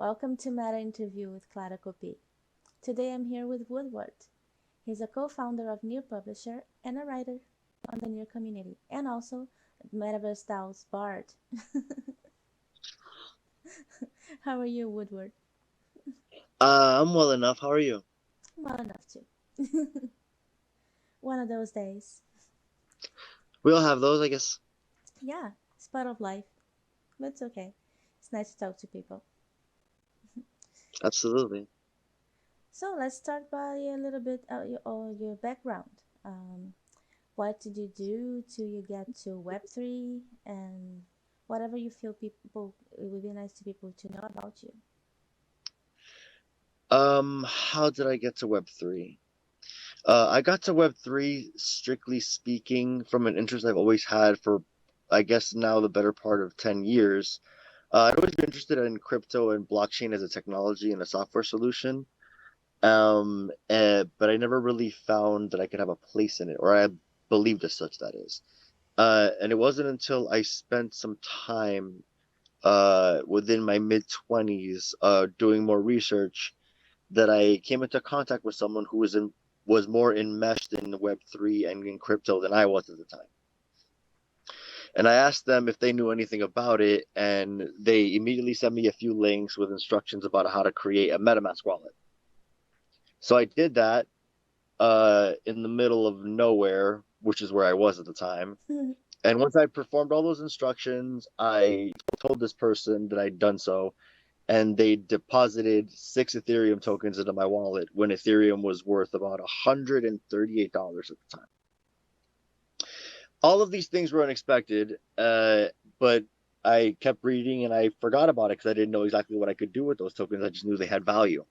Welcome to Meta Interview with Klara Kopi. Today I'm here with Woodward. He's a co-founder of New Publisher and a writer on the New community, and also Metaverse Styles Bard. How are you, Woodward? I'm well enough. How are you? Well enough too. One of those days. We all have those, I guess. Yeah, it's part of life, but it's okay. It's nice to talk to people. Absolutely. So let's start by a little bit of your background. Um, what did you do till you get to Web3 and whatever you feel people it would be nice to people to know about you. How did I get to Web3? I got to Web3, strictly speaking, from an interest I've always had for, I guess, now the better part of 10 years. I'd always been interested in crypto and blockchain as a technology and a software solution. But I never really found that I could have a place in it, or I believed as such, that is. And it wasn't until I spent some time within my mid 20s doing more research that I came into contact with someone who was more enmeshed in Web3 and in crypto than I was at the time. And I asked them if they knew anything about it, and they immediately sent me a few links with instructions about how to create a MetaMask wallet. So I did that in the middle of nowhere, which is where I was at the time. And once I performed all those instructions, I told this person that I'd done so, and they deposited 6 Ethereum tokens into my wallet when Ethereum was worth about $138 at the time. All of these things were unexpected, but I kept reading and I forgot about it because I didn't know exactly what I could do with those tokens. I just knew they had value.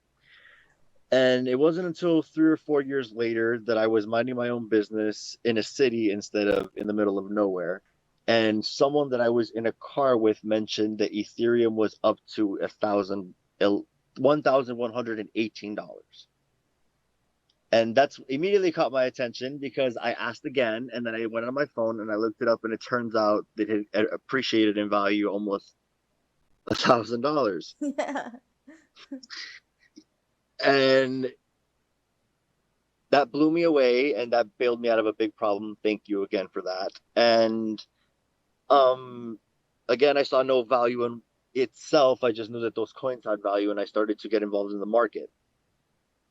And it wasn't until 3 or 4 years later that I was minding my own business in a city instead of in the middle of nowhere. And someone that I was in a car with mentioned that Ethereum was up to $1,118. And that's immediately caught my attention because I asked again, and then I went on my phone and I looked it up, and it turns out that it had appreciated in value almost $1,000. Yeah. And that blew me away, and that bailed me out of a big problem. Thank you again for that. And um, again, I saw no value in itself. I just knew that those coins had value, and I started to get involved in the market.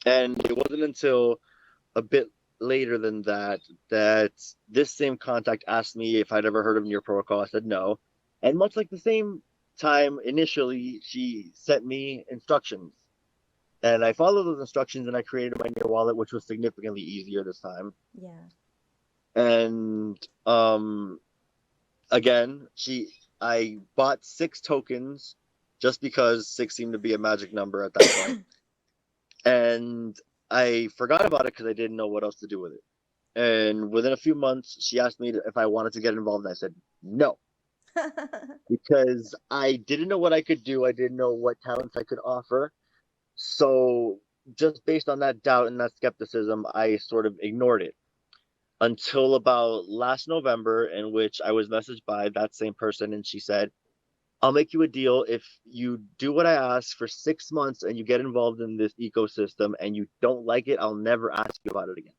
And it wasn't until a bit later than that that this same contact asked me if I'd ever heard of Near Protocol. I said no. And much like the same time initially, she sent me instructions. And I followed those instructions and I created my Near wallet, which was significantly easier this time. Yeah. And again, I bought 6 tokens just because 6 seemed to be a magic number at that point. And I forgot about it because I didn't know what else to do with it. And within a few months, she asked me if I wanted to get involved, and I said no, because I didn't know what I could do. I didn't know what talents I could offer. So just based on that doubt and that skepticism, I sort of ignored it until about last November, in which I was messaged by that same person, and she said, I'll make you a deal if you do what I ask for 6 months and you get involved in this ecosystem and you don't like it, I'll never ask you about it again.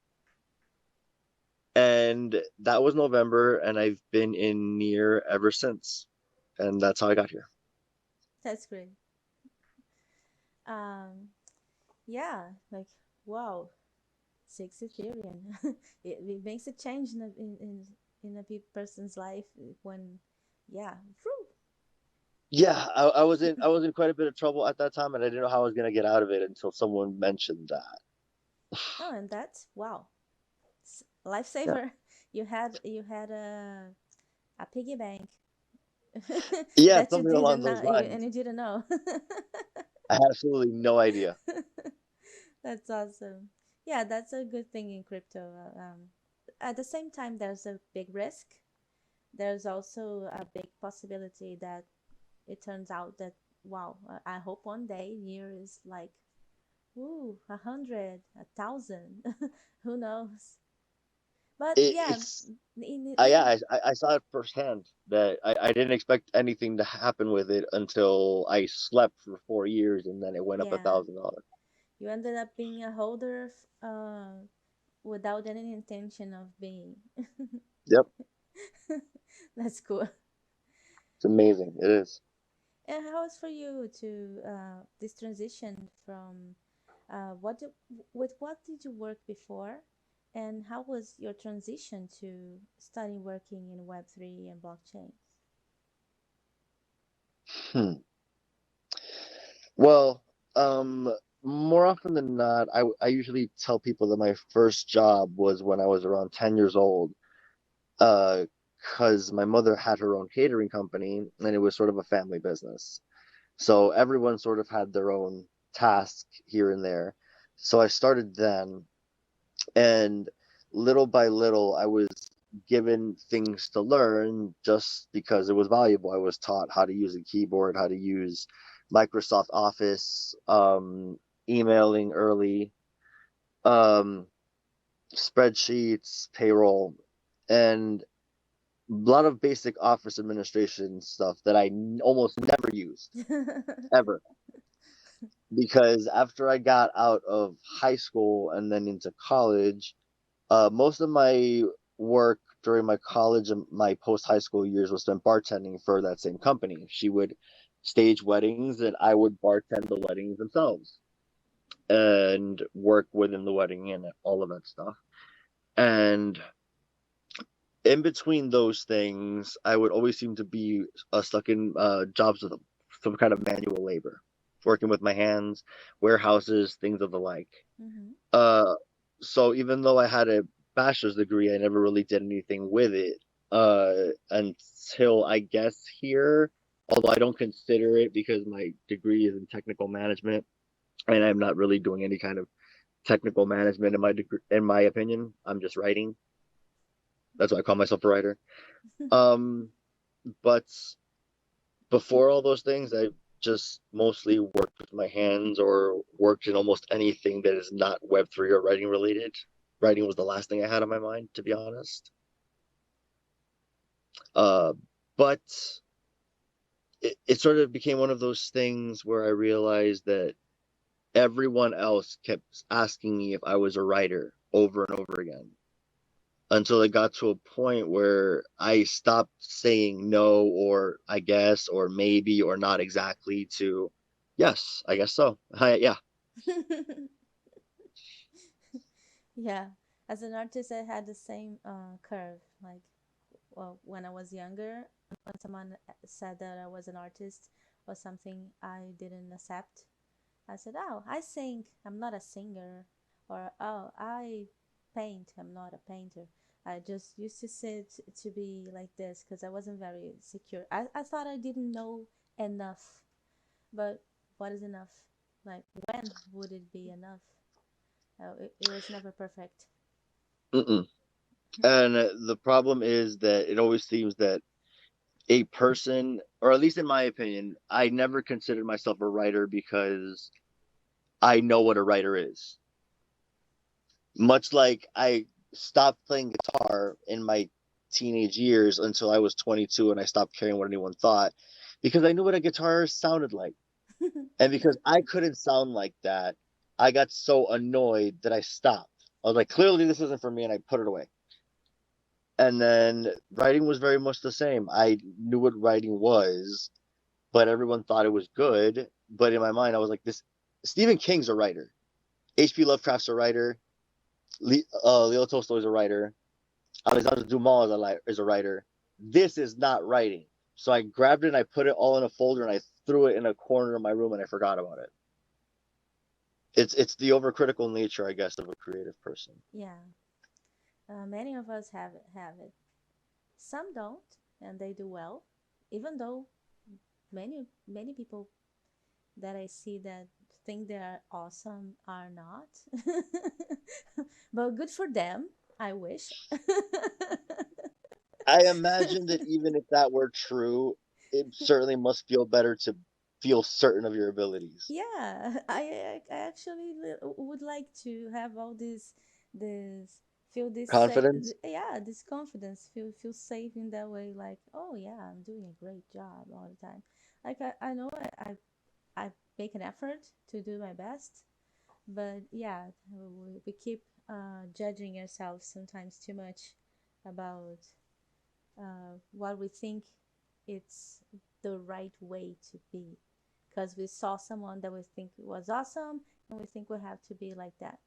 And that was November, and I've been in Near ever since. And that's how I got here. That's great. Um, yeah, like wow, 6 Ethereum. it makes a change in a person's life when, yeah. Phew. Yeah, I was in quite a bit of trouble at that time, and I didn't know how I was gonna get out of it until someone mentioned that. Oh, and that's wow, Yeah, lifesaver. You had a piggy bank yeah, that you something didn't along know those lines. and you didn't know. I had absolutely no idea. That's awesome. Yeah, that's a good thing in crypto. At the same time, there's a big risk. There's also a big possibility that it turns out that wow, I hope one day year is like, ooh, 100, 1,000. Who knows? But yeah, it's yeah, I saw it firsthand that I didn't expect anything to happen with it until I slept for 4 years and then it went up a yeah, thousand dollars. you ended up being a holder without any intention of being. Yep, That's cool. it's amazing. It is. And how was for you to this transition from what with what did you work before, and how was your transition to starting working in Web3 and blockchains? Hmm. Well, um, more often than not, I usually tell people that my first job was when I was around 10 years old, uh, because my mother had her own catering company and it was sort of a family business. So everyone sort of had their own task here and there. So I started then, and little by little, I was given things to learn just because it was valuable. I was taught how to use a keyboard, how to use Microsoft Office, emailing early, um, spreadsheets, payroll, and a lot of basic office administration stuff that I almost never used ever. Because after I got out of high school and then into college, most of my work during my college and my post high school years was spent bartending for that same company. She would stage weddings and I would bartend the weddings themselves and work within the wedding and all of that stuff. And in between those things, I would always seem to be stuck in jobs with some kind of manual labor, working with my hands, warehouses, things of the like. Mm-hmm. Uh, so even though I had a bachelor's degree, I never really did anything with it until I guess here. Although I don't consider it because my degree is in technical management, and I'm not really doing any kind of technical management in my degree. In my opinion, I'm just writing. That's why I call myself a writer. Um, but before all those things, I just mostly worked with my hands or worked in almost anything that is not Web3 or writing related. Writing was the last thing I had on my mind, to be honest. Uh, but it sort of became one of those things where I realized that everyone else kept asking me if I was a writer over and over again until it got to a point where I stopped saying no or I guess or maybe or not exactly to yes, I guess so. Yeah. Yeah, as an artist, I had the same curve. Like, well, when I was younger, when someone said that I was an artist or something I didn't accept, I said, "Oh, I sing. I'm not a singer." Or, "Oh, I paint. I'm not a painter." I just used to sit to be like this because I wasn't very secure. I thought I didn't know enough. But what is enough? Like, when would it be enough? It was never perfect. Mm-mm. And the problem is that it always seems that a person, or at least in my opinion, I never considered myself a writer because I know what a writer is. Much like I stopped playing guitar in my teenage years until I was 22 and I stopped caring what anyone thought because I knew what a guitar sounded like. And because I couldn't sound like that, I got so annoyed that I stopped. I was like, clearly this isn't for me, and I put it away. And then writing was very much the same. I knew what writing was, but everyone thought it was good. But in my mind, I was like, this Stephen King's a writer. H.P. Lovecraft's a writer. Leo Tolstoy's a writer. Alexander Dumas is a writer. This is not writing. So I grabbed it and I put it all in a folder and I threw it in a corner of my room and I forgot about it. It's the overcritical nature, I guess, of a creative person. Yeah, many of us have it. Some don't, and they do well. Even though many people that I see that think they are awesome are not. But good for them. I wish. I imagine that even if that were true, it certainly must feel better to feel certain of your abilities. Yeah, I actually would like to have all these feel this Confidence. yeah, this confidence, feel safe in that way, like, oh yeah, I'm doing a great job all the time. Like I know I make an effort to do my best, but yeah, we keep judging ourselves sometimes too much about what we think it's the right way to be, because we saw someone that we think was awesome and we think we have to be like that.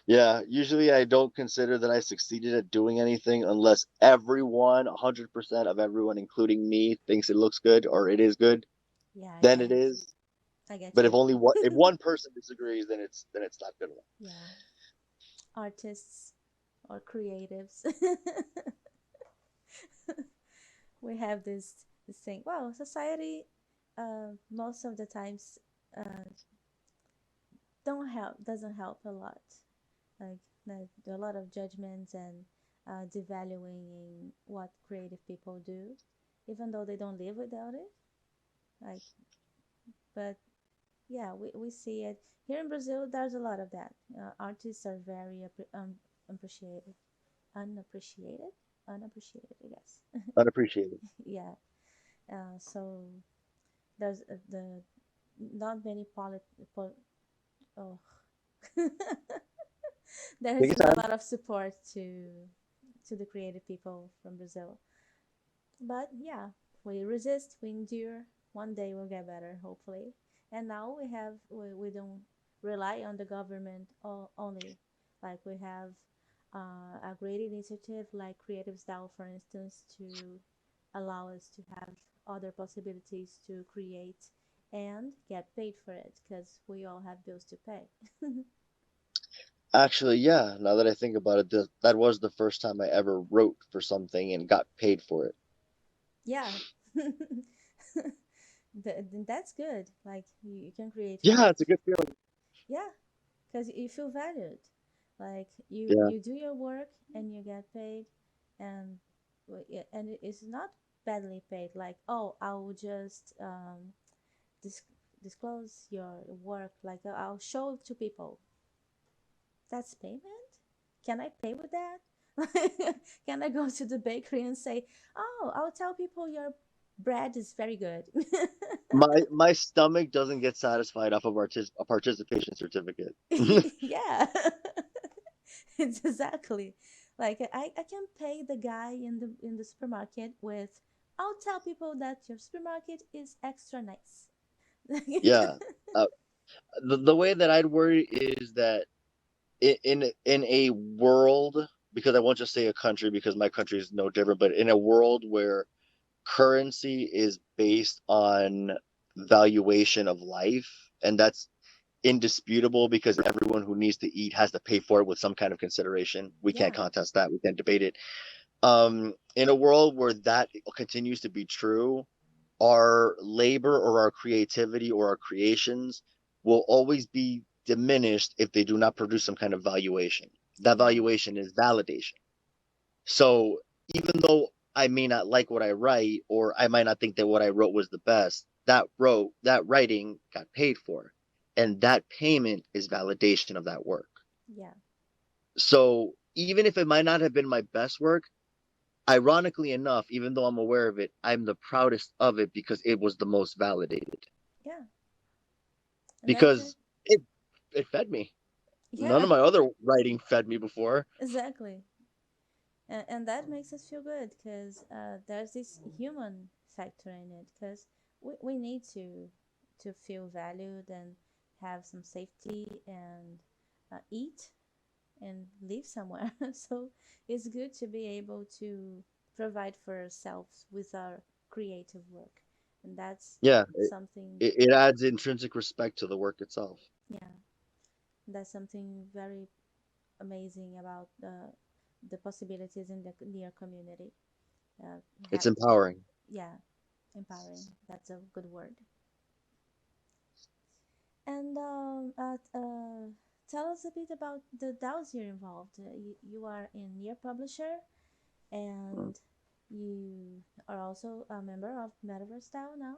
Yeah, usually I don't consider that I succeeded at doing anything unless everyone, 100% of everyone, including me, thinks it looks good or it is good. Yeah, I Then get it it. is. I get But if you. only one, if one person disagrees, then it's not good enough. Yeah, artists or creatives. We have this thing. Well, society most of the times uh, don't help doesn't help a lot. Like there are a lot of judgments and devaluing what creative people do, even though they don't live without it. Like, but yeah, we see it here in Brazil. There's a lot of that. Artists are very appreciated, unappreciated, unappreciated. I guess. Unappreciated. Yeah. So there's the not many oh. There Take isn't your a time. lot of support to the creative people from Brazil. But yeah, we resist, we endure. One day we'll get better, hopefully. And now we don't rely on the government only. Like we have a great initiative like Creative Style, for instance, to allow us to have other possibilities to create and get paid for it, because we all have bills to pay. Actually, yeah, now that I think about it, that was the first time I ever wrote for something and got paid for it. Yeah. That's good. Like you can create Yeah, art. it's a good feeling. Yeah, because you feel valued. Like Yeah. you do your work and you get paid, and yeah, and it's not badly paid. Like, oh, I'll just dis- disclose your work. Like I'll show it to people. That's payment. Can I pay with that? Can I go to the bakery and say, oh, I'll tell people your bread is very good? My stomach doesn't get satisfied off of a participation certificate. Yeah. It's exactly like I can pay the guy in the supermarket with, I'll tell people that your supermarket is extra nice. Yeah. Uh, the way that I'd word it is that in a world, because I won't just say a country because my country is no different, but in a world where currency is based on valuation of life, and that's indisputable because everyone who needs to eat has to pay for it with some kind of consideration. We can't Yeah, contest that. We can't debate it. In a world where that continues to be true, our labor or our creativity or our creations will always be diminished if they do not produce some kind of valuation. That yeah, valuation is validation. So even though I may not like what I write, or I might not think that what I wrote was the best, that writing got paid for. And that payment is validation of that work. yeah, So even if it might not have been my best work, ironically enough, even though I'm aware of it, I'm the proudest of it because it was the most validated. yeah. And that's good. Because it it fed me. None Yeah, of my other writing fed me before. exactly. And that makes us feel good, because there's this human factor in it, because we need to feel valued and have some safety and eat and live somewhere. So it's good to be able to provide for ourselves with our creative work. And that's Yeah, something, it adds intrinsic respect to the work itself. yeah, that's something very amazing about the possibilities in the near community. Uh, It's have, empowering. yeah, empowering. That's a good word. And tell us a bit about the DAOs you're involved. You are in Near Publisher, and you are also a member of Metaverse DAO now.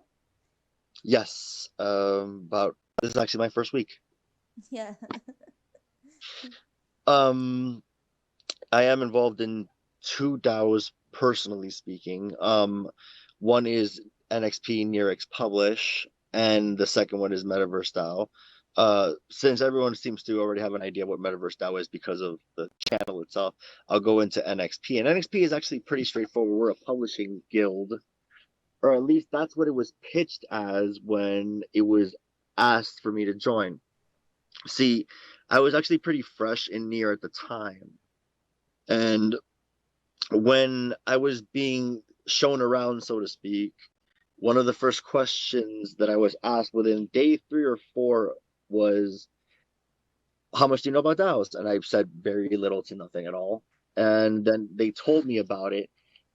Yes. About this is actually my first week. Yeah. Um, I am involved in two DAOs, personally speaking. One is NxP NearX Publish, and the second one is Metaverse DAO. Since everyone seems to already have an idea what Metaverse DAO is because of the channel itself, I'll go into NxP. And NxP is actually pretty straightforward. We're a publishing guild, or at least that's what it was pitched as when it was asked for me to join. See, I was actually pretty fresh in Near at the time. And when I was being shown around, so to speak, one of the first questions that I was asked within day 3 or 4 was, "How much do you know about DAOs?" And I said very little to nothing at all. And then they told me about it.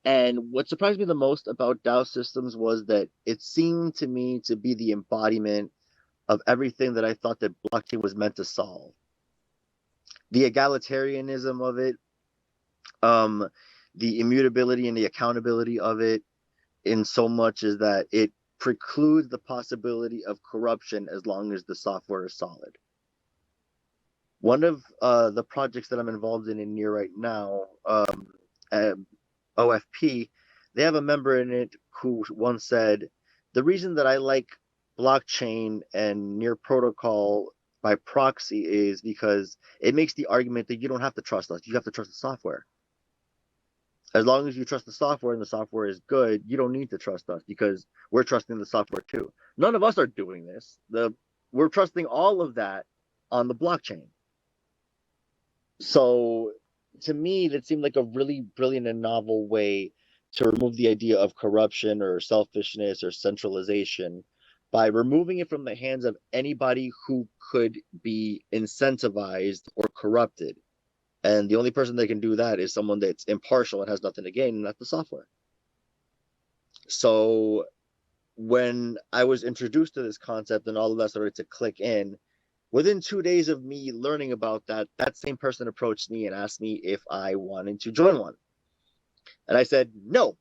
And what surprised me the most about DAO systems was that it seemed to me to be the embodiment of everything that I thought that blockchain was meant to solve. The egalitarianism of it, um, the immutability and the accountability of it, in so much as that it precludes the possibility of corruption as long as the software is solid. One of the projects that I'm involved in Near right now, OFP, they have a member in it who once said, "The reason that I like blockchain and Near protocol by proxy is because it makes the argument that you don't have to trust us, you have to trust the software. As long as you trust the software and the software is good, you don't need to trust us because we're trusting the software too. None of us are doing this. We're trusting all of that on the blockchain." So to me, that seemed like a really brilliant and novel way to remove the idea of corruption or selfishness or centralization by removing it from the hands of anybody who could be incentivized or corrupted. And the only person that can do that is someone that's impartial and has nothing to gain, and that's the software. So when I was introduced to this concept and all of that started to click in, within 2 days of me learning about that, that same person approached me and asked me if I wanted to join one. And I said, no,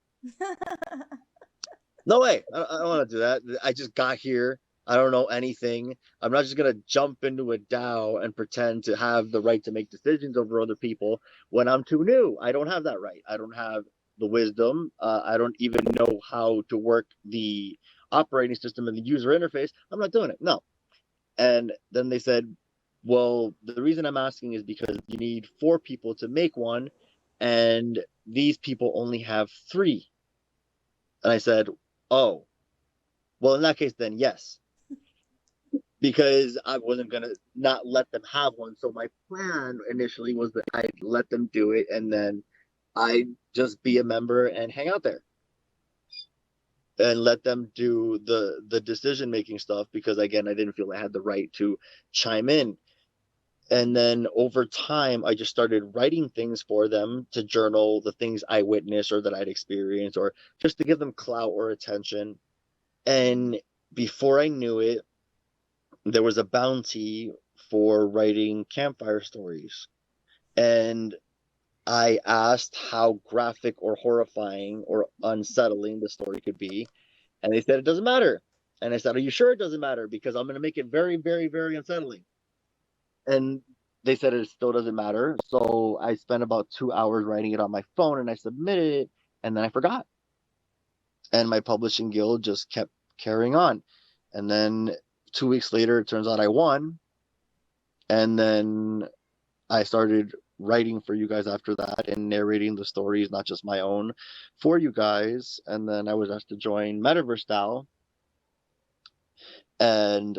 no way. I don't want to do that. I just got here. I don't know anything. I'm not just going to jump into a DAO and pretend to have the right to make decisions over other people when I'm too new. I don't have that right. I don't have the wisdom. I don't even know how to work the operating system and the user interface. I'm not doing it. No. And then they said, well, the reason I'm asking is because you need 4 people to make one, and these people only have 3. And I said, oh, well, in that case, then yes, because I wasn't going to not let them have one. So my plan initially was that I'd let them do it, and then I'd just be a member and hang out there and let them do the decision making stuff, because again, I didn't feel I had the right to chime in. And then over time, I just started writing things for them to journal the things I witnessed or that I'd experienced, or just to give them clout or attention. And before I knew it, there was a bounty for writing campfire stories. And I asked how graphic or horrifying or unsettling the story could be. And they said, it doesn't matter. And I said, are you sure it doesn't matter? Because I'm going to make it very, very, very unsettling. And they said it still doesn't matter. So I spent about 2 hours writing it on my phone, and I submitted it, and then I forgot. And my publishing guild just kept carrying on. And then 2 weeks later, it turns out I won. And then I started writing for you guys after that and narrating the stories, not just my own, for you guys. And then I was asked to join Metaverse DAO. And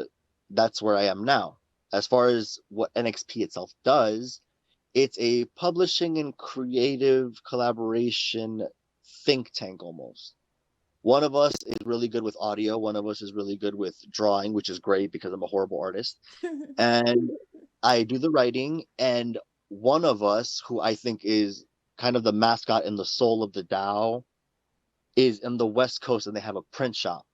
that's where I am now. As far as what NxP itself does, it's a publishing and creative collaboration think tank almost. One of us is really good with audio. One of us is really good with drawing, which is great because I'm a horrible artist. And I do the writing. And one of us, who I think is kind of the mascot and the soul of the DAO, is in the West Coast, and they have a print shop.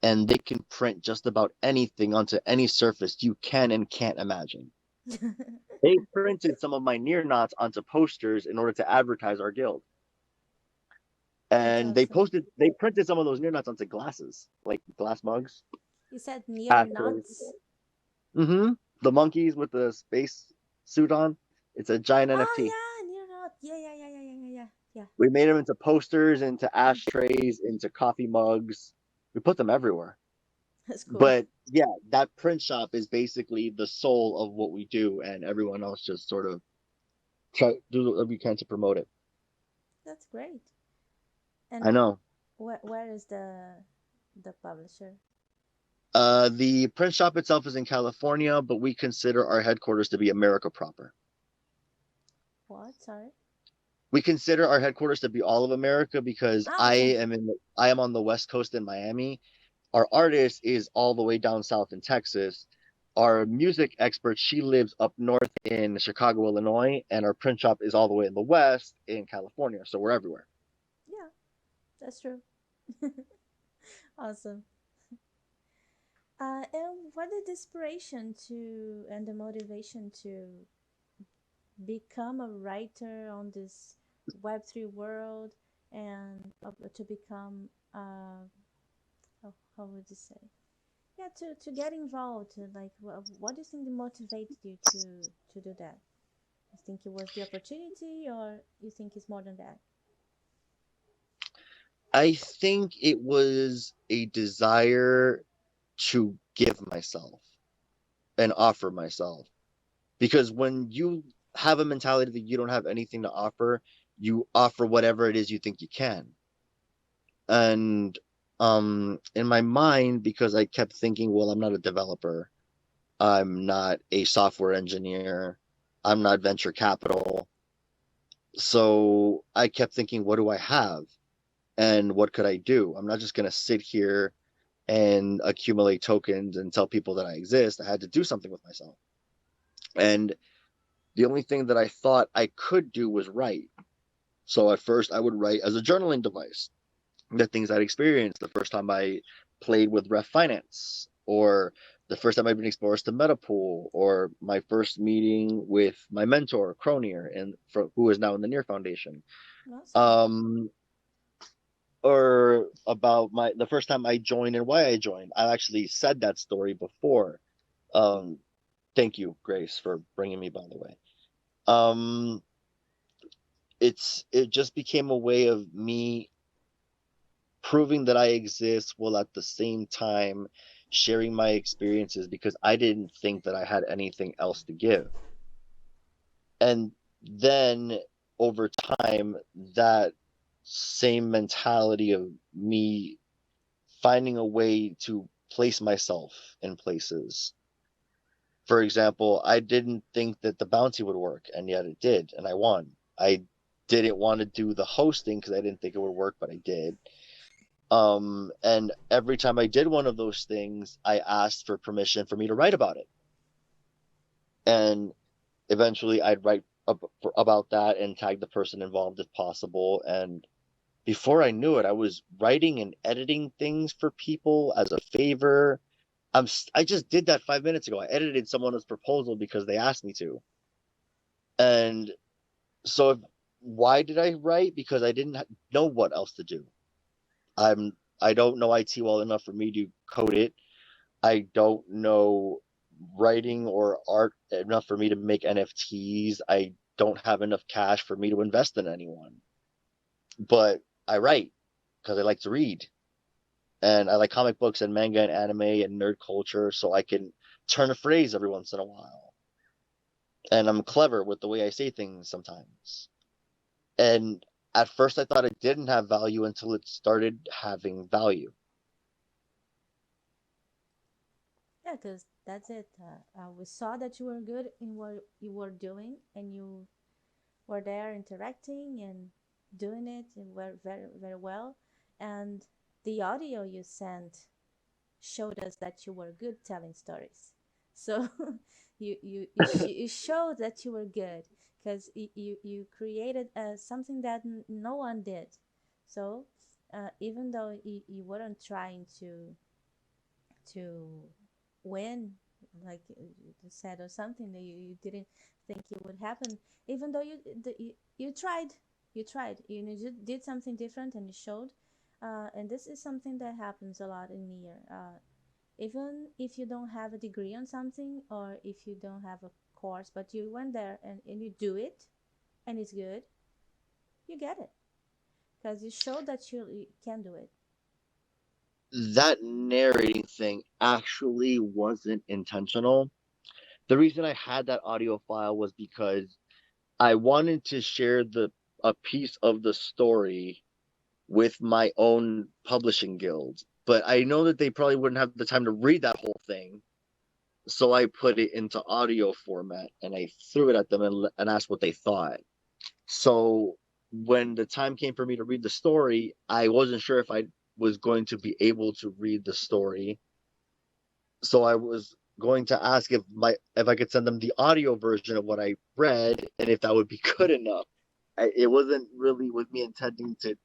And they can print just about anything onto any surface you can and can't imagine. They printed some of my near knots onto posters in order to advertise our guild. And awesome. they printed some of those near knots onto glasses, like glass mugs. You said near After, nuts? the monkeys with the space suit on. It's a giant Oh NFT. yeah, near Yeah, We made them into posters, into ashtrays, into coffee mugs. We put them everywhere. that's cool. But yeah, that print shop is basically the soul of what we do, and everyone else just sort of try do whatever you can to promote it. That's great. I And know. where is the publisher? The print shop itself is in California, but we consider our headquarters to be America proper. What? Sorry. We consider our headquarters to be all of America because Oh, okay. I am on the West Coast in Miami. Our artist is all the way down south in Texas. Our music expert, she lives up north in Chicago, Illinois, and our print shop is all the way in the west in California. So we're everywhere. Yeah, that's true. Awesome. And what is the inspiration to and the motivation to become a writer on this Web3 world and to become how would you say? Yeah, to get involved. Like, what do you think motivated you to do that? You think it was the opportunity, or you think it's more than that? I think it was a desire to give myself and offer myself. Because when you have a mentality that you don't have anything to offer, you offer whatever it is you think you can. And in my mind, because I kept thinking, well, I'm not a developer, I'm not a software engineer, I'm not venture capital. So I kept thinking, what do I have? And what could I do? I'm not just going to sit here and accumulate tokens and tell people that I exist. I had to do something with myself. And the only thing that I thought I could do was write. So at first, I would write as a journaling device, the things I'd experienced, the first time I played with Ref Finance, or the first time I'd been exposed to Metapool, or my first meeting with my mentor, Cronier, and who is now in the Near Foundation. Awesome. Um, or about the first time I joined and why I joined. I actually said that story before. Um, thank you, Grace, for bringing me, by the way. Um, it just became a way of me proving that I exist while at the same time sharing my experiences because I didn't think that I had anything else to give. And then over time, that same mentality of me finding a way to place myself in places. For example, I didn't think that the bounty would work, and yet it did, and I won. I didn't want to do the hosting because I didn't think it would work, but I did. And every time I did one of those things, I asked for permission for me to write about it. And eventually I'd write about that and tag the person involved if possible. And before I knew it, I was writing and editing things for people as a favor. I just did that 5 minutes ago. I edited someone's proposal because they asked me to. And so why did I write? Because I didn't know what else to do. I don't know IT well enough for me to code it. I don't know writing or art enough for me to make NFTs. I don't have enough cash for me to invest in anyone. But I write because I like to read. And I like comic books and manga and anime and nerd culture, so I can turn a phrase every once in a while. And I'm clever with the way I say things sometimes. And at first, I thought it didn't have value until it started having value. Yeah, because that's it. We saw that you were good in what you were doing, and you were there interacting and doing it and were very, very well. And the audio you sent showed us that you were good telling stories. So you showed that you were good because you created something that no one did. So even though you weren't trying to win, like you said, or something that you didn't think it would happen, even though you tried, you did something different and you showed. And this is something that happens a lot in here. Even if you don't have a degree on something, or if you don't have a course, but you went there and you do it and it's good, you get it. because you showed that you can do it. That narrating thing actually wasn't intentional. The reason I had that audio file was because I wanted to share the a piece of the story with my own publishing guild, but I know that they probably wouldn't have the time to read that whole thing. So I put it into audio format and I threw it at them and asked what they thought. So when the time came for me to read the story, I wasn't sure if I was going to be able to read the story. So I was going to ask if I could send them the audio version of what I read and if that would be good enough. It wasn't really with me intending to,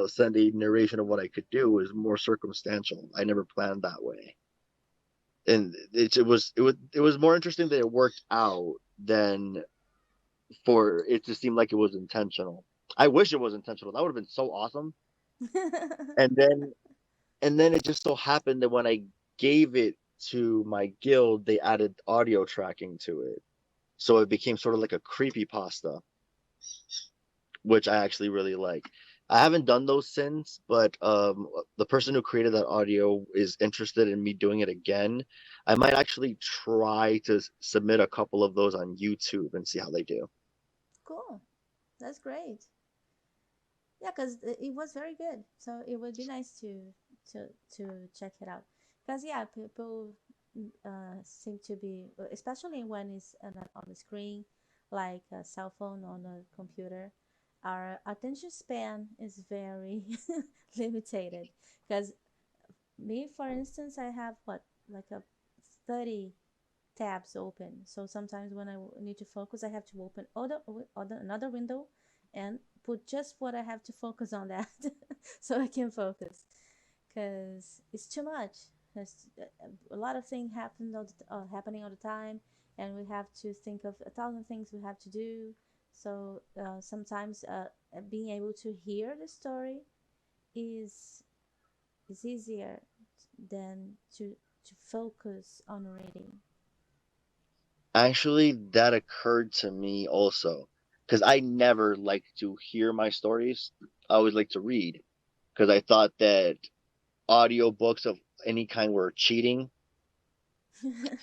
send a narration of what I could do. It was more circumstantial. I never planned that way. And it was more interesting that it worked out than for it to seem like it was intentional. I wish it was intentional. That would have been so awesome. And then and then it just so happened that when I gave it to my guild, they added audio tracking to it. So it became sort of like a creepy pasta, which I actually really like. I haven't done those since, but the person who created that audio is interested in me doing it again. I might actually try to submit a couple of those on YouTube and see how they do. Cool. That's great. Yeah, because it was very good. So it would be nice to to check it out. Because yeah, people seem to be, especially when it's on the screen, like a cell phone on a computer. Our attention span is very limited. Because me, for instance, I have what, like a 30 tabs open. So sometimes when I need to focus, I have to open other another window and put just what I have to focus on that so I can focus because it's too much. There's a lot of things happening all the time, and we have to think of a thousand things we have to do. So sometimes being able to hear the story is is easier than to focus on reading. Actually, that occurred to me also because I never liked to hear my stories. I always like to read because I thought that audiobooks of any kind were cheating.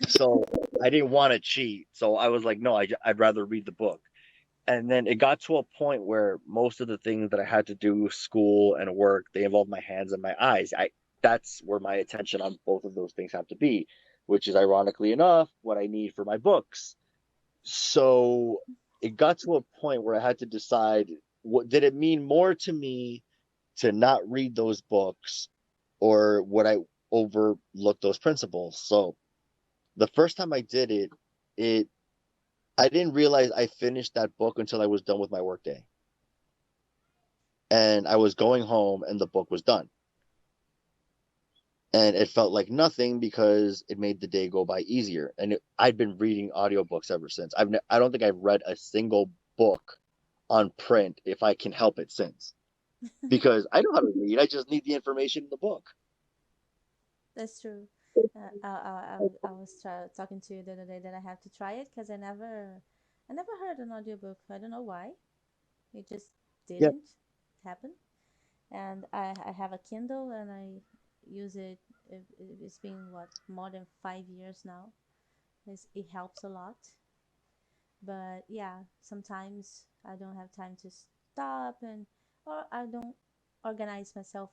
So I didn't want to cheat. So I was like, no, I'd rather read the book. And then it got to a point where most of the things that I had to do, school and work, they involved my hands and my eyes. That's where my attention on both of those things have to be, which is ironically enough what I need for my books. So it got to a point where I had to decide, what did it mean more to me to not read those books, or would I overlook those principles? So the first time I did it I didn't realize I finished that book until I was done with my workday. And I was going home and the book was done. And it felt like nothing because it made the day go by easier. And I'd been reading audiobooks ever since. I don't think I've read a single book on print if I can help it since. Because I know how to read. I just need the information in the book. That's true. I was talking to you the other day that I have to try it because I never heard an audiobook. I don't know why. It just Yeah. didn't happen. And I have a Kindle and I use it. It's been what, more than 5 years now. It helps a lot. But yeah, sometimes I don't have time to stop, and or I don't organize myself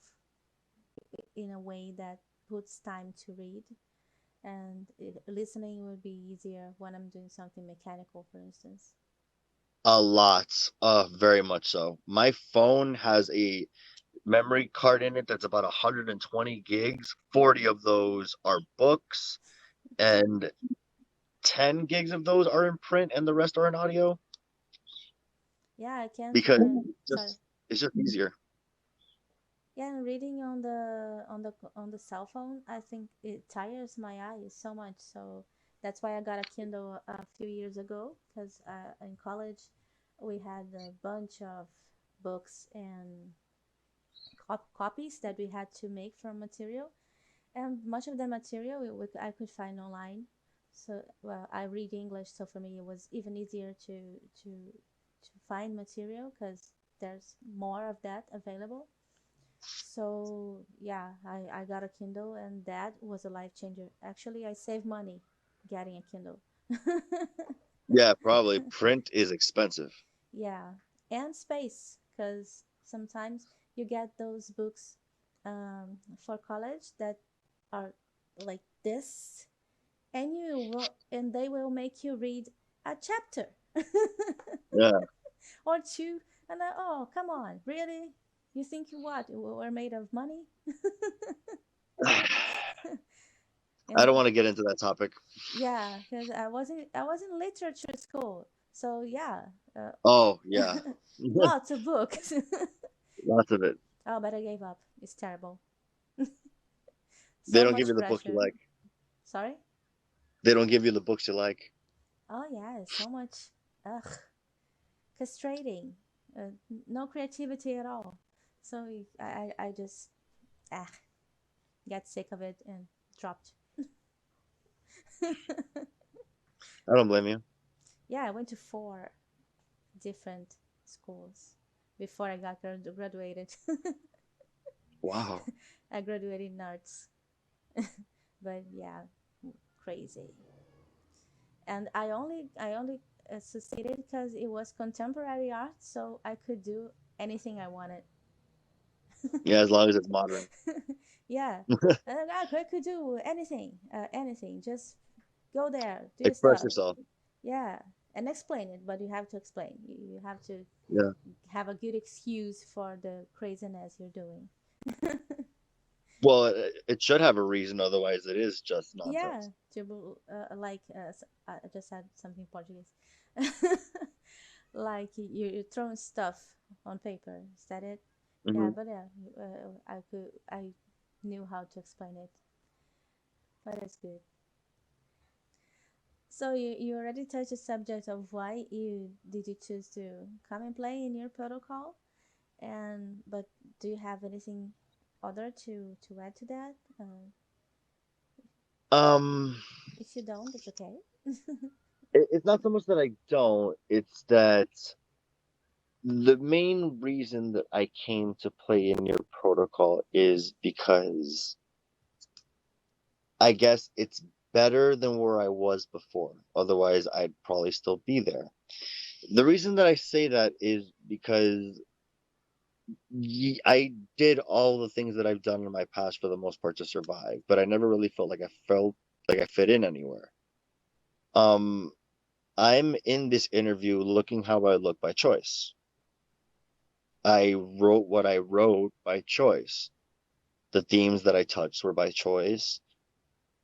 in a way that puts time to read, and listening would be easier when I'm doing something mechanical, for instance. A lot. Very much so. My phone has a memory card in it that's about 120 gigs. 40 of those are books, and 10 gigs of those are in print, and the rest are in audio Yeah, I can't. because Sorry. just it's just easier. Yeah, and reading on the cell phone, I think it tires my eyes so much. So that's why I got a Kindle a few years ago. Because in college, we had a bunch of books and copies that we had to make from material, and much of the material I could find online. So well, I read English, so for me it was even easier to to find material because there's more of that available. So yeah, I got a Kindle, and that was a life changer. Actually, I saved money getting a Kindle. Yeah, probably. Print is expensive. Yeah, and space, because sometimes you get those books for college that are like this, and they will make you read a chapter Yeah. or two, and oh, come on, really? You think what we're made of money? I And don't want to get into that topic. yeah, because I was in literature school, so yeah, uh, Oh, yeah. lots of books. Lots of it. Oh, but I gave up. It's terrible. They So don't give you much the book you pressure. like. Sorry? They don't give you the books you like. Oh yeah, so much. Ugh, castrating. No creativity at all. So I just ah got sick of it and dropped. I don't blame you. Yeah, I went to 4 different schools before I got graduated. Wow. I graduated in arts, but yeah, crazy. And I only succeeded because it was contemporary art, so I could do anything I wanted. Yeah, as long as it's modern. Yeah, and I could do anything, anything. Just go there, do your Express stuff. yourself. Yeah, and explain it, but you have to explain. You have to Yeah. have a good excuse for the craziness you're doing. Well, it should have a reason, otherwise it is just Yeah, nonsense. to like I just had something Portuguese. Like you're throwing stuff on paper. Is that it? Yeah, Hmm. but yeah, I knew how to explain it, but it's good. So you already touched the subject of why you choose to come and play in your protocol, and but do you have anything other to add to that? Um, If you don't, it's okay. it's not so much that I don't, it's that the main reason that I came to play in your protocol is because I guess it's better than where I was before. Otherwise, I'd probably still be there. The reason that I say that is because I did all the things that I've done in my past for the most part to survive, but I never really felt like I fit in anywhere. Um, I'm in this interview looking how I look by choice. I wrote what I wrote by choice. The themes that I touched were by choice.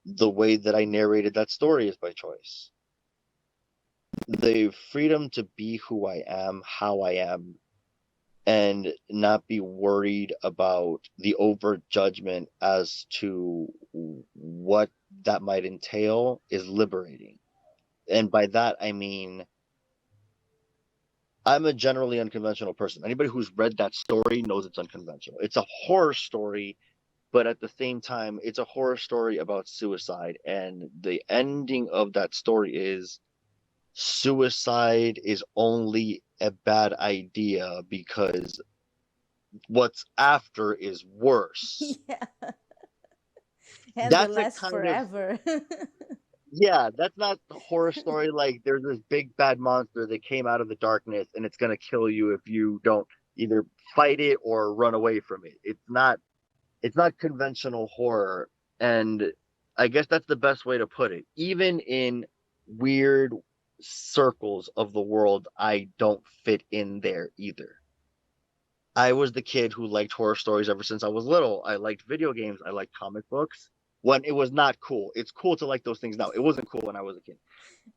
The way that I narrated that story is by choice. The freedom to be who I am, how I am, and not be worried about the overt judgment as to what that might entail is liberating. And by that, I mean, I'm a generally unconventional person. Anybody who's read that story knows it's unconventional. It's a horror story, but at the same time, it's a horror story about suicide. And the ending of that story is suicide is only a bad idea because what's after is worse. Yeah, and will That's a last kind of, forever. yeah, that's not the horror story like there's this big bad monster that came out of the darkness and it's going to kill you if you don't either fight it or run away from it. It's not conventional horror, and I guess that's the best way to put it. Even in weird circles of the world, I don't fit in there either. I was the kid who liked horror stories ever since I was little. I liked video games. I liked comic books when it was not cool. It's cool to like those things now. It wasn't cool when I was a kid.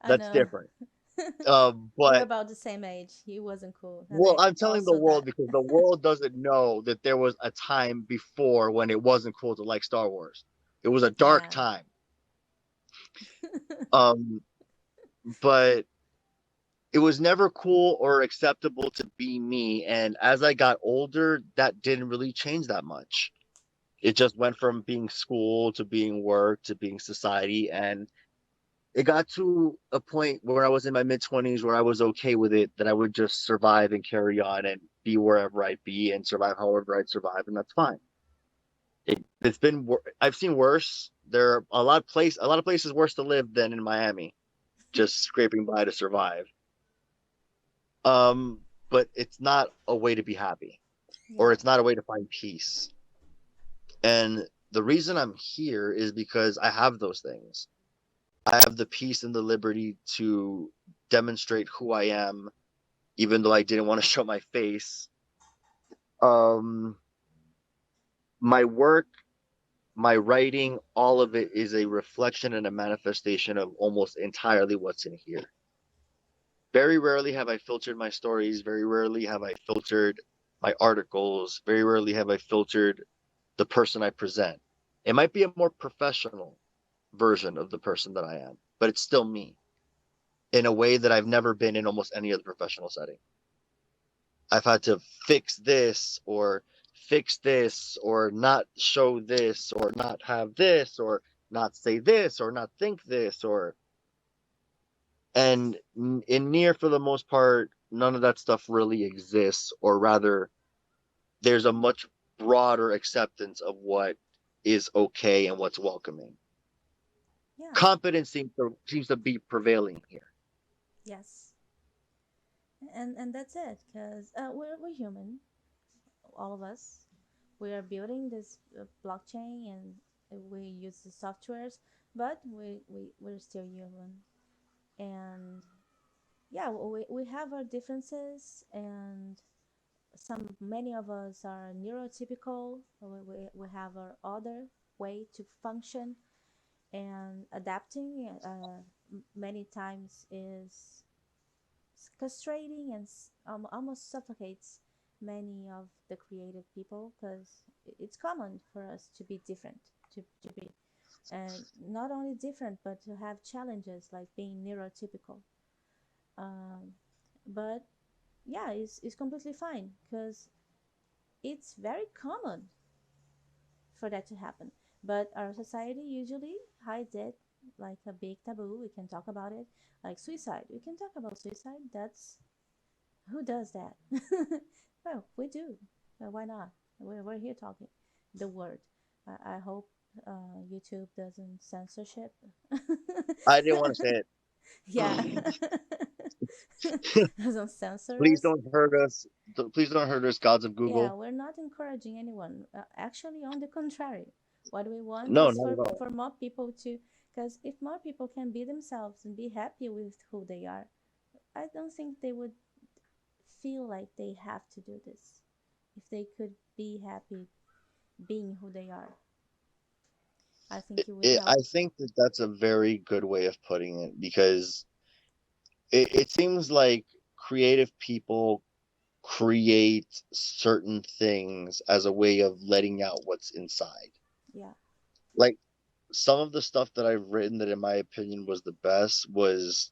I That's know. different. We're But about the same age. He wasn't cool, and well, I I'm telling the also world that. because the world doesn't know that there was a time before when it wasn't cool to like Star Wars. It was a dark Yeah. time. Um, but it was never cool or acceptable to be me. And as I got older, that didn't really change that much. It just went from being school to being work to being society. And it got to a point where I was in my mid 20s where I was okay with it, that I would just survive and carry on. And be wherever I be and survive however I'd survive, and that's fine. It's been I've seen worse. There are a lot of places worse to live than in Miami, just scraping by to survive. Um, but it's not a way to be happy, or Yeah. it's not a way to find peace. And the reason I'm here is because I have those things. I have the peace and the liberty to demonstrate who I am, even though I didn't want to show my face. Um, my work, my writing, all of it is a reflection and a manifestation of almost entirely what's in here. Very rarely have I filtered my stories. Very rarely have I filtered my articles. Very rarely have I filtered the person I present. It might be a more professional version of the person that I am, but it's still me in a way that I've never been in almost any other professional setting. I've had to fix this or not show this or not have this or not say this or not think this or and in near for the most part none of that stuff really exists, or rather there's a much broader acceptance of what is okay and what's welcoming. Yeah. Competence seems to be prevailing here. Yes. And that's it, because we're human, all of us. We are building this blockchain, and we use the softwares, but we're still human. And yeah, we have our differences, and many of us are neurotypical. We have our other way to function, and adapting many times is castrating and almost suffocates many of the creative people, because it's common for us to be different, to be not only different but to have challenges like being neurotypical. um, but yeah, it's completely fine, because it's very common for that to happen. But our society usually hides it like a big taboo. We can talk about it, like suicide. We can talk about suicide. That's who does that? Well, we do. Why not? We're here talking the word. I hope YouTube doesn't censorship. I didn't want to say Yeah. it. Doesn't censor Please us. don't hurt us. Please don't hurt us, gods of Yeah, Google. we're not encouraging anyone. Actually, on the contrary, what we want No, is not at all. for more people to, because if more people can be themselves and be happy with who they are, I don't think they would feel like they have to do this. If they could be happy being who they are, I think it would I help. think that that's a very good way of putting it because it seems like creative people create certain things as a way of letting out what's inside. Yeah. Like some of the stuff that I've written that, in my opinion, was the best was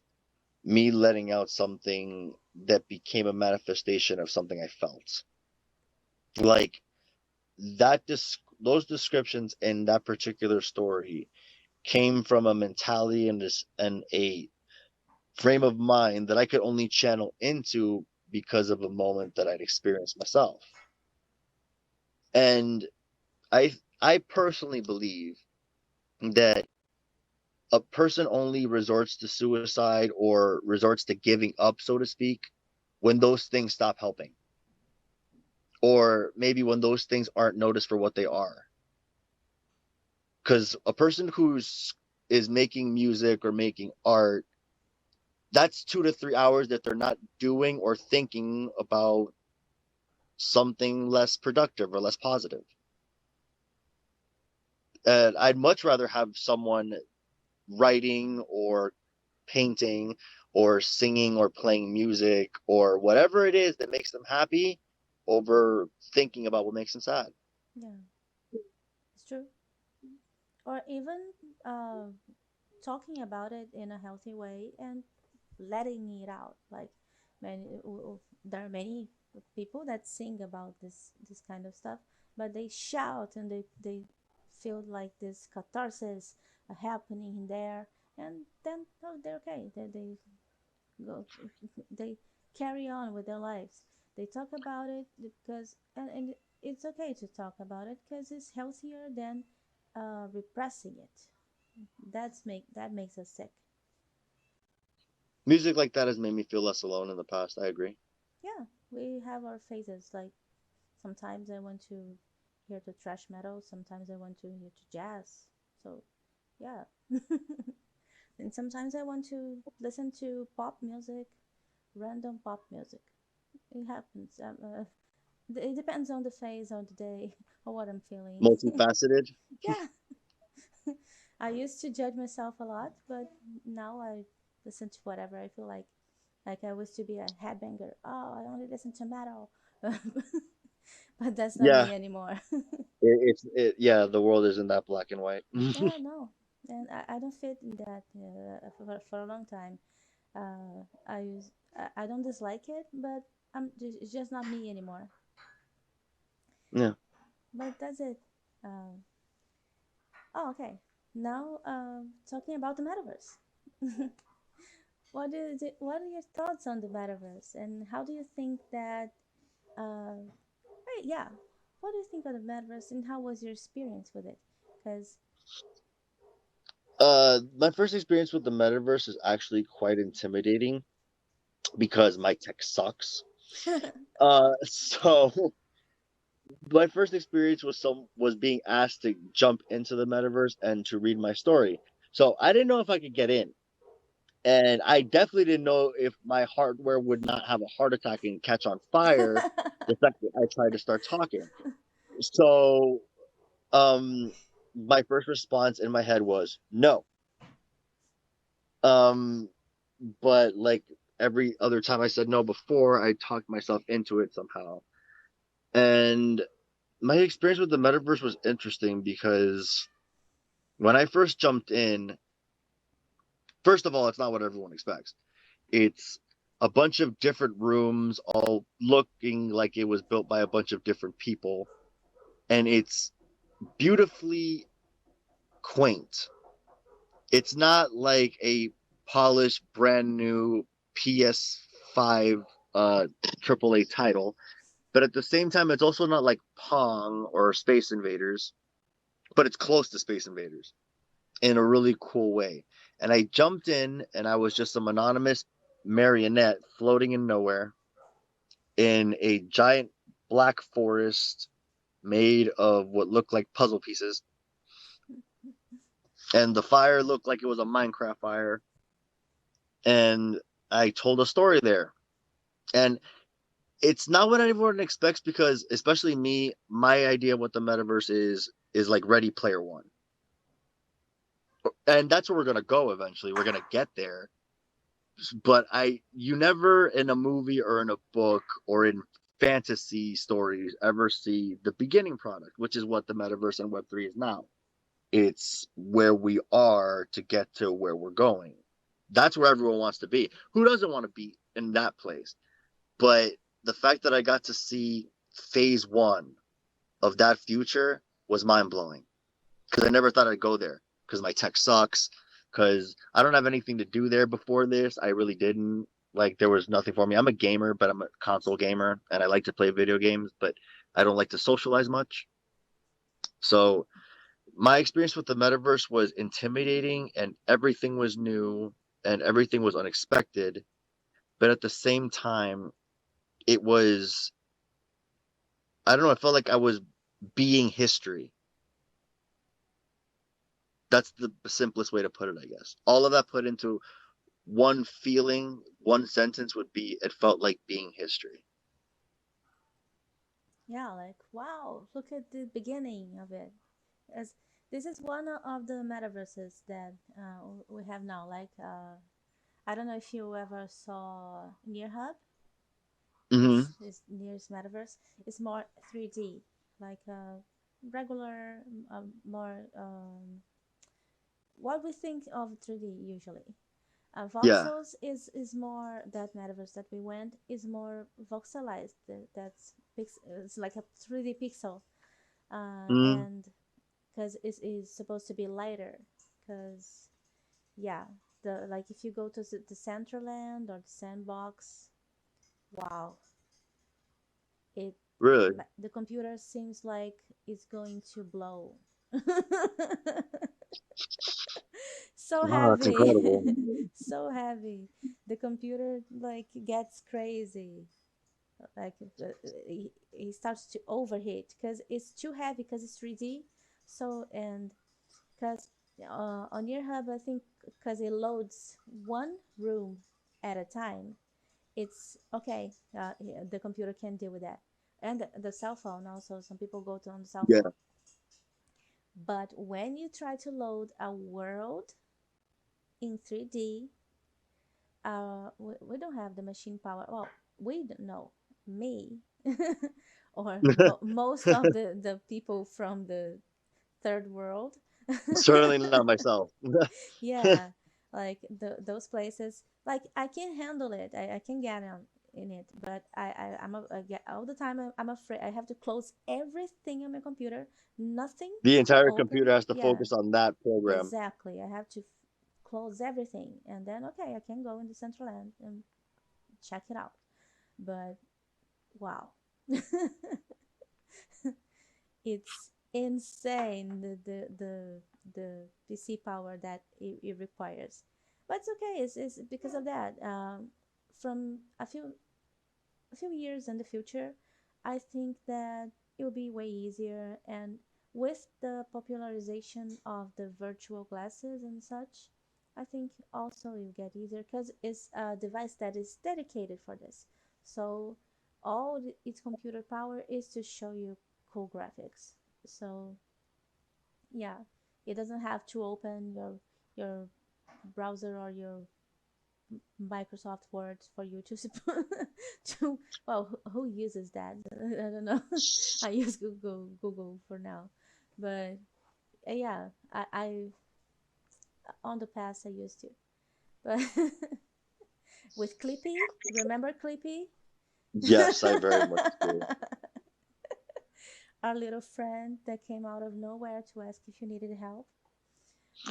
me letting out something that became a manifestation of something I felt. Like those descriptions in that particular story came from a mentality and a frame of mind that I could only channel into because of a moment that I'd experienced myself. And I personally believe that a person only resorts to suicide or resorts to giving up, so to speak, when those things stop helping, or maybe when those things aren't noticed for what they are. Because a person who's is making music or making art, that's 2 to 3 hours that they're not doing or thinking about something less productive or less positive. And I'd much rather have someone writing or painting or singing or playing music or whatever it is that makes them happy over thinking about what makes them sad. Yeah, it's true. Or even uh, talking about it in a healthy way and letting it out. Like, there are many people that sing about this kind of stuff, but they shout and they feel like this catharsis happening in there, and then oh, they're okay. They go, they carry on with their lives. They talk about it because, and it's okay to talk about it because it's healthier than repressing it. That makes us sick. Music like that has made me feel less alone in the past. I agree. Yeah, we have our phases. Like sometimes I want to hear the thrash metal, sometimes I want to hear the jazz. So yeah, and sometimes I want to listen to pop music, random pop music. It happens. It depends on the phase of the day or what I'm feeling. Multifaceted. Yeah, I used to judge myself a lot, but now I listen to whatever I feel like. Like I used to be a headbanger. Oh, I only listen to metal, but that's not Yeah, me anymore. yeah. The world isn't that black and white. Yeah, no, and I don't fit in that for a long time. I don't dislike it, but it's just not me anymore. Yeah. But that's it. Um, oh, okay. Now, talking about the metaverse. What are your thoughts on the metaverse, and how do you think that? Right, yeah. What do you think of the metaverse, and how was your experience with it? Because My first experience with the metaverse is actually quite intimidating because my tech sucks. So my first experience was being asked to jump into the metaverse and to read my story. So I didn't know if I could get in, and I definitely didn't know if my hardware would not have a heart attack and catch on fire the second I tried to start talking. So, um, my first response in my head was no. Um, but like every other time I said no before, I talked myself into it somehow. And my experience with the metaverse was interesting because when I first jumped in, first of all, it's not what everyone expects. It's a bunch of different rooms, all looking like it was built by a bunch of different people, and it's beautifully quaint. It's not like a polished, brand new PS5 AAA title, but at the same time, it's also not like Pong or Space Invaders, but it's close to Space Invaders in a really cool way. And I jumped in, and I was just some anonymous marionette floating in nowhere in a giant black forest made of what looked like puzzle pieces. And the fire looked like it was a Minecraft fire. And I told a story there. And it's not what everyone expects because, especially me, my idea of what the metaverse is like Ready Player One. And that's where we're going to go eventually. We're going to get there. But you never in a movie or in a book or in fantasy stories ever see the beginning product, which is what the metaverse and Web3 is now. It's where we are to get to where we're going. That's where everyone wants to be. Who doesn't want to be in that place? But the fact that I got to see phase one of that future was mind blowing because I never thought I'd go there because my tech sucks. Because I don't have anything to do there before this. I really didn't. Like, there was nothing for me. I'm a gamer, but I'm a console gamer and I like to play video games, but I don't like to socialize much. So, my experience with the metaverse was intimidating and everything was new and everything was unexpected. But at the same time, it was, I don't know, I felt like I was being history. That's the simplest way to put it, I guess. All of that put into one feeling, one sentence would be it felt like being history. yeah, like wow, look at the beginning of it. As this is one of the metaverses that we have now. Like I don't know if you ever saw Near Hub. Mm-hmm. It's Near's metaverse. It's more 3D, like regular, more what we think of 3D usually. Yeah. Voxels is more that metaverse that we went is more voxelized. That's it's like a 3D pixel, Mm-hmm. and because it is supposed to be lighter. Because yeah, the like if you go to the Centerland or the Sandbox, wow, It Really? the computer seems like it's going to blow. So Oh, that's heavy. incredible. So heavy. The computer like gets crazy. Like he starts to overheat because it's too heavy because it's 3D. So and because on your hub, I think because it loads one room at a time, it's okay. Yeah, the computer can deal with that, and the cell phone also. Some people go to on the cell Yeah. phone, but when you try to load a world in 3D, we don't have the machine power. Well, we don't know me, or most of the people from the third world. Certainly not myself. Yeah, like those places, like I can handle it. I can get on in it, but I get all the time. I'm afraid I have to close everything on my computer. Nothing The entire open. computer has to Yeah, focus on that program. exactly. I have to close everything, and then okay, I can go in the central end and check it out. But wow, it's insane the PC power that it requires. But it's okay. It's because of that. From a few years in the future, I think that it will be way easier. And with the popularization of the virtual glasses and such, I think also it will get easier because it's a device that is dedicated for this. So all its computer power is to show you cool graphics. So yeah, it doesn't have to open your browser or your Microsoft Word for you to to well, who uses that? I don't know. I use Google for now, but yeah, I on the past I used to, but with Clippy, remember Clippy? Yes, I very much do. Our little friend that came out of nowhere to ask if you needed help,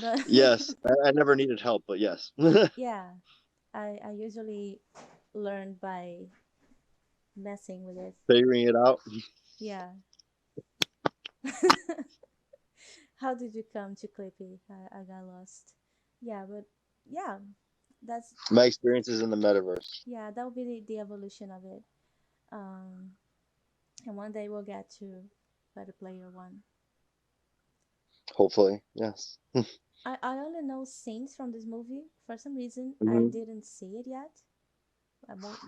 but Yes, I never needed help, but yes. yeah, I usually learn by messing with it. Figuring it out. Yeah. How did you come to Clippy? I got lost. Yeah, but yeah, that's My experiences in the metaverse. yeah, that will be the evolution of it. Um, and one day we'll get to Better Player One. Hopefully, yes. I only know scenes from this movie. For some reason, I Hmm. didn't see it yet.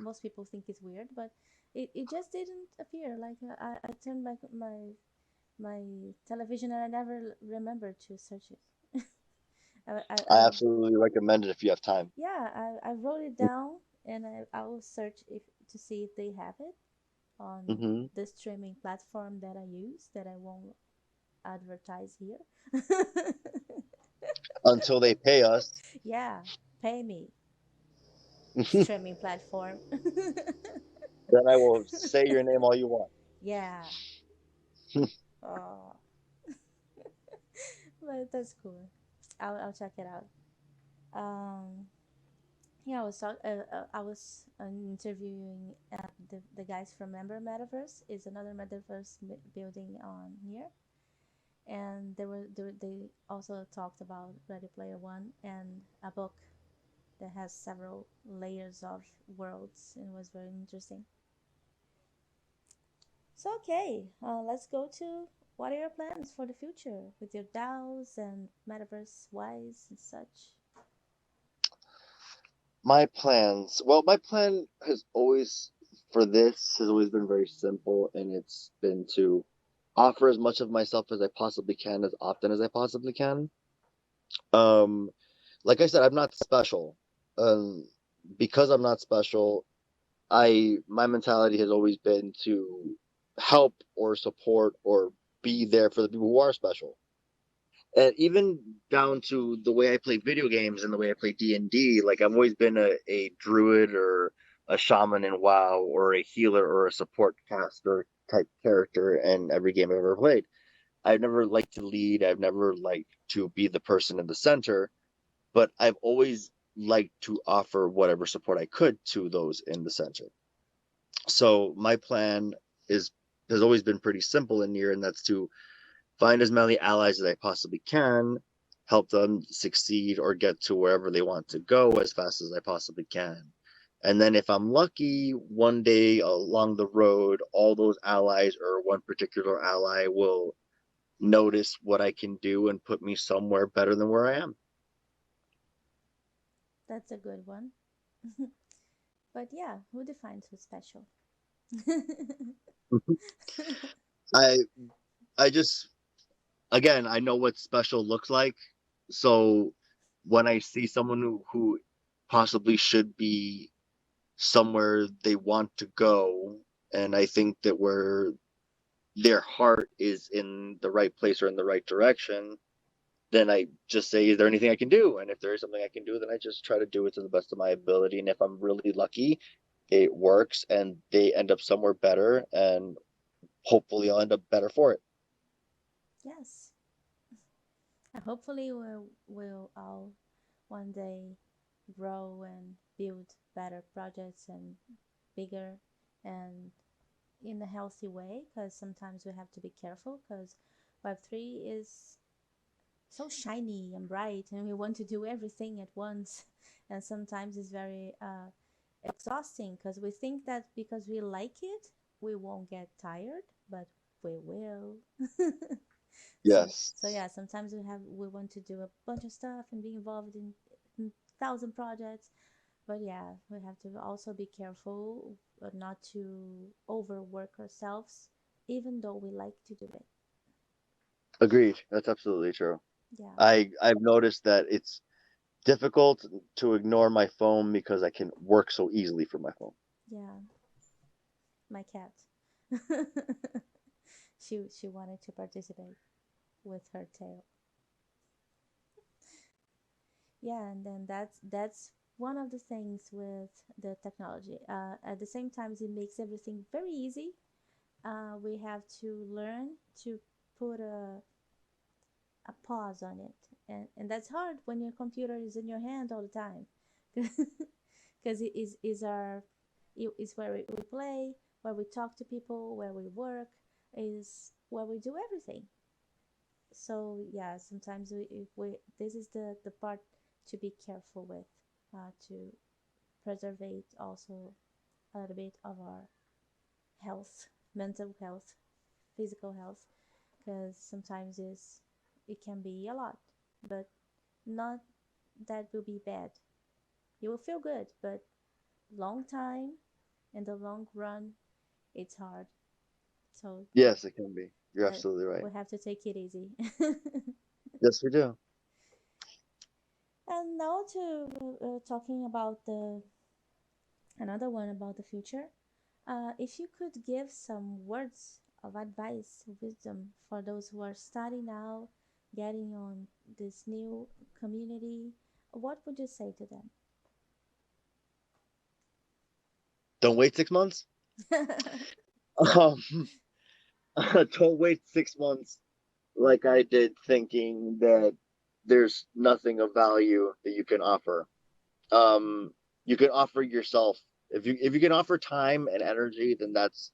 Most people think it's weird, but it just didn't appear. Like I turned my television and I never remembered to search it. I I absolutely recommend it if you have time. yeah, I wrote it down and I will search if to see if they have it on Hmm. the streaming platform that I use that I won't advertise here. Until they pay us, Yeah, pay me, streaming platform. then I will say your name all you want. Yeah. Oh, but that's cool. I'll check it out. Um, yeah, I was interviewing the guys from Member Metaverse. Is another metaverse building on here, and they also talked about Ready Player One and a book that has several layers of worlds, and it was very interesting. So okay, let's go to what are your plans for the future with your DAOs and metaverse wise and such. My plans. Well, my plan has always for this has always been very simple, and it's been to offer as much of myself as I possibly can, as often as I possibly can. Um, like I said, I'm not special. Um, because I'm not special, I my mentality has always been to help or support or be there for the people who are special. And even down to the way I play video games and the way I play D&D, like I've always been a druid or a shaman in WoW or a healer or a support caster type character in every game I've ever played. I've never liked to lead, I've never liked to be the person in the center, but I've always liked to offer whatever support I could to those in the center. So my plan is has always been pretty simple in here, and that's to find as many allies as I possibly can, help them succeed or get to wherever they want to go as fast as I possibly can. And then if I'm lucky, one day along the road, all those allies or one particular ally will notice what I can do and put me somewhere better than where I am. That's a good one. But yeah, who defines who's special? I I just again, I know what special looks like. So when I see someone who possibly should be somewhere they want to go, and I think that where their heart is in the right place or in the right direction, then I just say, is there anything I can do? And if there is something I can do, then I just try to do it to the best of my ability. And if I'm really lucky, it works and they end up somewhere better, and hopefully I'll end up better for it. Yes. Hopefully we'll all one day grow and build better projects and bigger and in a healthy way, because sometimes we have to be careful because Web3 is so shiny and bright and we want to do everything at once. And sometimes it's very exhausting because we think that because we like it, we won't get tired, but we will. So Yes. yeah, sometimes we want to do a bunch of stuff and be involved in thousand projects, but yeah, we have to also be careful not to overwork ourselves, even though we like to do it. Agreed. That's absolutely true. Yeah, I've noticed that it's difficult to ignore my phone because I can work so easily from my phone. yeah, my cat. She wanted to participate with her tail. Yeah, and then that's one of the things with the technology. At the same time, it makes everything very easy. We have to learn to put a pause on it, and that's hard when your computer is in your hand all the time, because it is where we play, where we talk to people, where we work, is where we do everything. So yeah, sometimes we this is the part to be careful with, to preserve also a little bit of our health, mental health, physical health, because sometimes it can be a lot, but not that will be bad. You will feel good, but long time in the long run, it's hard. So Yes, it can be. You're uh, absolutely right. we have to take it easy. Yes, we do. And now to talking about the another one about the future. If you could give some words of advice, wisdom for those who are starting out, getting on this new community, what would you say to Don't wait 6 months. them? Um, don't wait 6 months like I did, thinking that there's nothing of value that you can offer. Um, you can offer yourself. If you can offer time and energy, then that's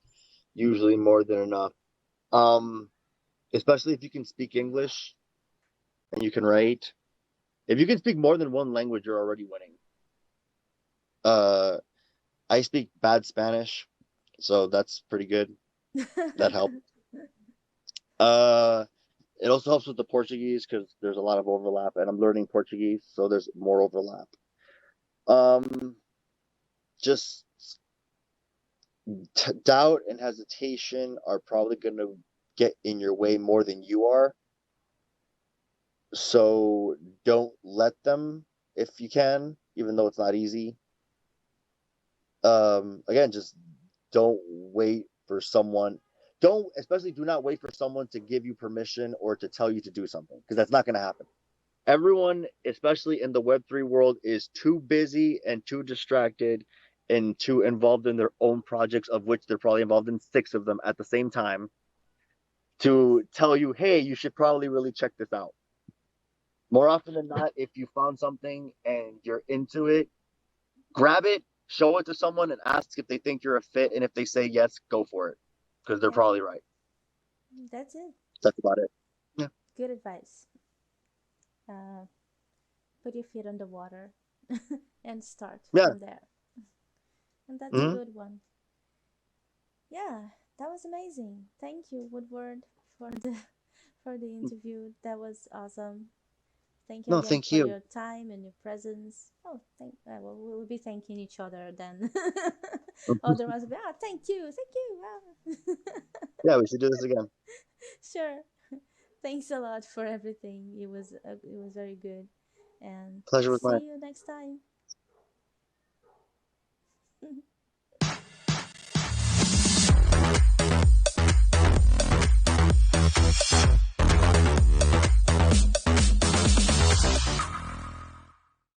usually more than enough. Um, Especially if you can speak English and you can write. If you can speak more than one language, you're already winning. Uh, I speak bad Spanish, so that's pretty good. That helps. Uh, it also helps with the Portuguese because there's a lot of overlap, and I'm learning Portuguese, so there's more overlap. Um, just doubt and hesitation are probably going to get in your way more than you are. So don't let them if you can, even though it's not easy. Again, just don't wait for someone. Don't, especially do not wait for someone to give you permission or to tell you to do something, because that's not going to happen. Everyone, especially in the Web3 world, is too busy and too distracted and too involved in their own projects, of which they're probably involved in six of them at the same time, to tell you, hey, you should probably really check this out. More often than not, if you found something and you're into it, grab it, show it to someone, and ask if they think you're a fit. And if they say yes, go for it. because they're Yeah, probably right. that's it. That's about it. Yeah. Good advice. Uh, put your feet on the water and start Yeah. from there. And that's a Hmm. good one. Yeah, that was amazing. Thank you, Woodward, for the for the interview. That was awesome. Thank you No, again thank for you. your time and your presence. Oh, well, we'll be thanking each other then. Otherwise, we'll be, thank you. Yeah, we should do this again. Sure. Thanks a lot for everything. It was very good, and Pleasure was see mine. you next time.